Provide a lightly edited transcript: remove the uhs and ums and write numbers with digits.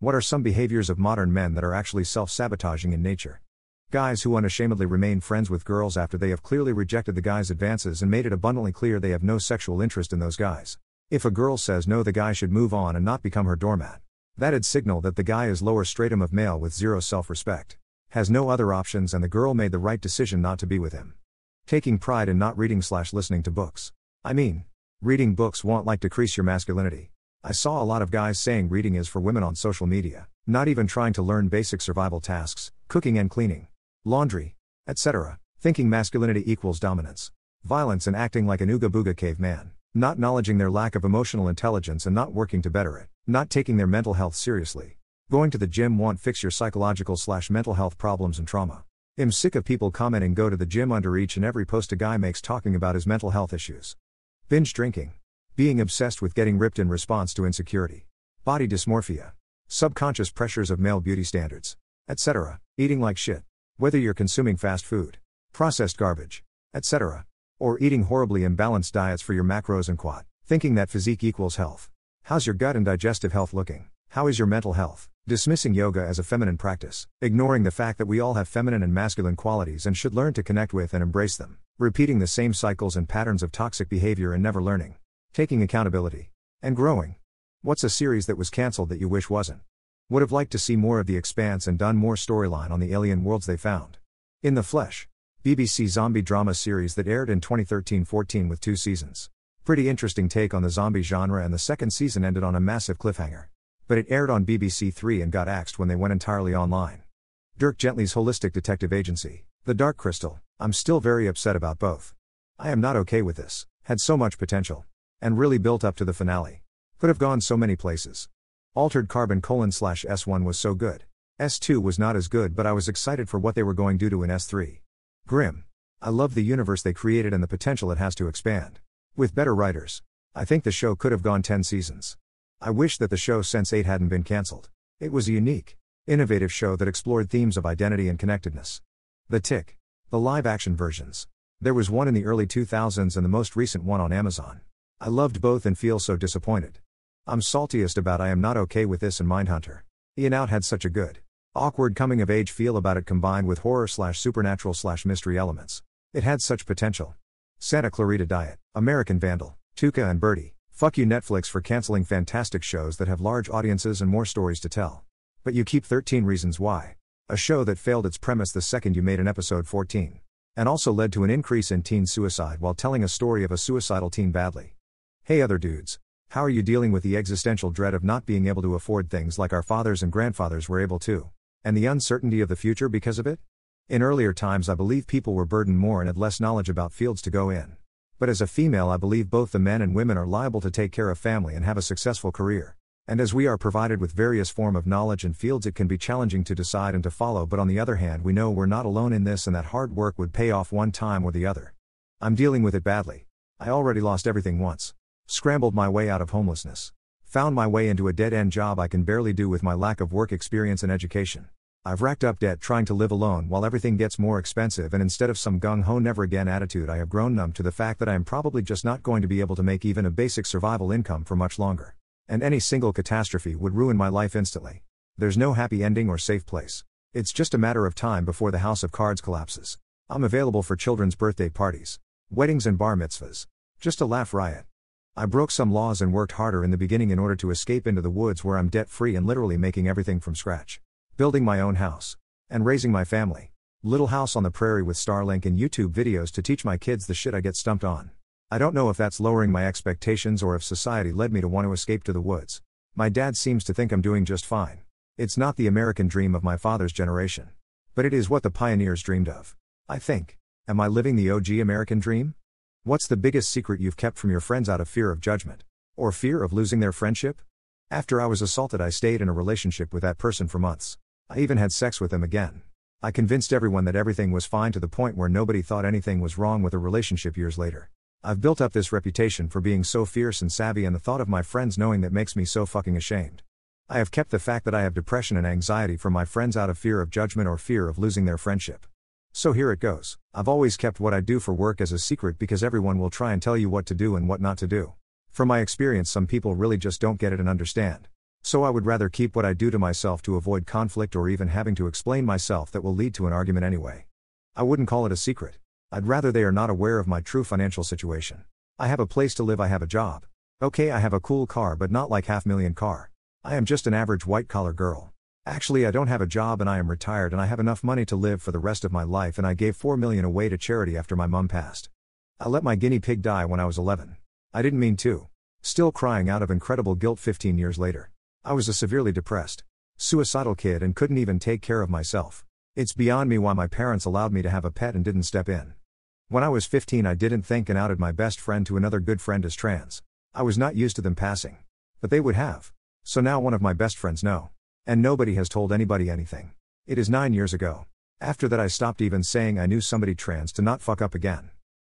What are some behaviors of modern men that are actually self-sabotaging in nature? Guys who unashamedly remain friends with girls after they have clearly rejected the guy's advances and made it abundantly clear they have no sexual interest in those guys. If a girl says no, the guy should move on and not become her doormat. That'd signal that the guy is lower stratum of male with zero self-respect. Has no other options and the girl made the right decision not to be with him. Taking pride in not reading/listening to books. I mean, reading books won't decrease your masculinity. I saw a lot of guys saying reading is for women on social media, not even trying to learn basic survival tasks, cooking and cleaning, laundry, etc., thinking masculinity equals dominance, violence and acting like an ooga booga caveman, not acknowledging their lack of emotional intelligence and not working to better it, not taking their mental health seriously. Going to the gym won't fix your psychological/mental health problems and trauma. I'm sick of people commenting go to the gym under each and every post a guy makes talking about his mental health issues. Binge drinking. Being obsessed with getting ripped in response to insecurity. Body dysmorphia. Subconscious pressures of male beauty standards. Etc. Eating like shit. Whether you're consuming fast food, processed garbage, etc. or eating horribly imbalanced diets for your macros and quad, thinking that physique equals health. How's your gut and digestive health looking? How is your mental health? Dismissing yoga as a feminine practice, ignoring the fact that we all have feminine and masculine qualities and should learn to connect with and embrace them. Repeating the same cycles and patterns of toxic behavior and never learning. Taking accountability. And growing. What's a series that was cancelled that you wish wasn't? Would have liked to see more of The Expanse and done more storyline on the alien worlds they found. In the Flesh. BBC zombie drama series that aired in 2013-14 with 2 seasons. Pretty interesting take on the zombie genre, and the second season ended on a massive cliffhanger. But it aired on BBC Three and got axed when they went entirely online. Dirk Gently's holistic detective agency, The Dark Crystal. I'm still very upset about both. I am not okay with this. Had so much potential. And really built up to the finale. Could have gone so many places. Altered Carbon /S1 was so good. S2 was not as good, but I was excited for what they were going to do in S3. Grim. I love the universe they created and the potential it has to expand. With better writers. I think the show could have gone 10 seasons. I wish that the show Sense8 hadn't been cancelled. It was a unique, innovative show that explored themes of identity and connectedness. The Tick. The live-action versions. There was one in the early 2000s and the most recent one on Amazon. I loved both and feel so disappointed. I'm saltiest about I Am Not Okay With This and Mindhunter. Ian Out had such a good, awkward coming-of-age feel about it combined with horror/supernatural/mystery elements. It had such potential. Santa Clarita Diet, American Vandal, Tuca and Birdie. Fuck you Netflix for cancelling fantastic shows that have large audiences and more stories to tell. But you keep 13 Reasons Why. A show that failed its premise the second you made an episode 14. And also led to an increase in teen suicide while telling a story of a suicidal teen badly. Hey other dudes. How are you dealing with the existential dread of not being able to afford things like our fathers and grandfathers were able to? And the uncertainty of the future because of it? In earlier times I believe people were burdened more and had less knowledge about fields to go in. But as a female I believe both the men and women are liable to take care of family and have a successful career. And as we are provided with various form of knowledge and fields it can be challenging to decide and to follow, but on the other hand we know we're not alone in this and that hard work would pay off one time or the other. I'm dealing with it badly. I already lost everything once. Scrambled my way out of homelessness. Found my way into a dead-end job I can barely do with my lack of work experience and education. I've racked up debt trying to live alone while everything gets more expensive, and instead of some gung-ho never again attitude I have grown numb to the fact that I am probably just not going to be able to make even a basic survival income for much longer. And any single catastrophe would ruin my life instantly. There's no happy ending or safe place. It's just a matter of time before the house of cards collapses. I'm available for children's birthday parties, weddings and bar mitzvahs. Just a laugh riot. I broke some laws and worked harder in the beginning in order to escape into the woods where I'm debt-free and literally making everything from scratch. Building my own house. And raising my family. Little house on the prairie with Starlink and YouTube videos to teach my kids the shit I get stumped on. I don't know if that's lowering my expectations or if society led me to want to escape to the woods. My dad seems to think I'm doing just fine. It's not the American dream of my father's generation. But it is what the pioneers dreamed of. I think. Am I living the OG American dream? What's the biggest secret you've kept from your friends out of fear of judgment? Or fear of losing their friendship? After I was assaulted I stayed in a relationship with that person for months. I even had sex with him again. I convinced everyone that everything was fine to the point where nobody thought anything was wrong with a relationship years later. I've built up this reputation for being so fierce and savvy, and the thought of my friends knowing that makes me so fucking ashamed. I have kept the fact that I have depression and anxiety from my friends out of fear of judgment or fear of losing their friendship. So here it goes. I've always kept what I do for work as a secret because everyone will try and tell you what to do and what not to do. From my experience some people really just don't get it and understand. So I would rather keep what I do to myself to avoid conflict or even having to explain myself that will lead to an argument anyway. I wouldn't call it a secret. I'd rather they are not aware of my true financial situation. I have a place to live, I have a job. Okay, I have a cool car but not like $500,000 car. I am just an average white-collar girl. Actually, I don't have a job and I am retired and I have enough money to live for the rest of my life, and I gave $4 million away to charity after my mum passed. I let my guinea pig die when I was 11. I didn't mean to. Still crying out of incredible guilt 15 years later. I was a severely depressed, suicidal kid and couldn't even take care of myself. It's beyond me why my parents allowed me to have a pet and didn't step in. When I was 15, I didn't think and outed my best friend to another good friend as trans. I was not used to them passing. But they would have. So now one of my best friends know. And nobody has told anybody anything. It is 9 years ago. After that I stopped even saying I knew somebody trans to not fuck up again.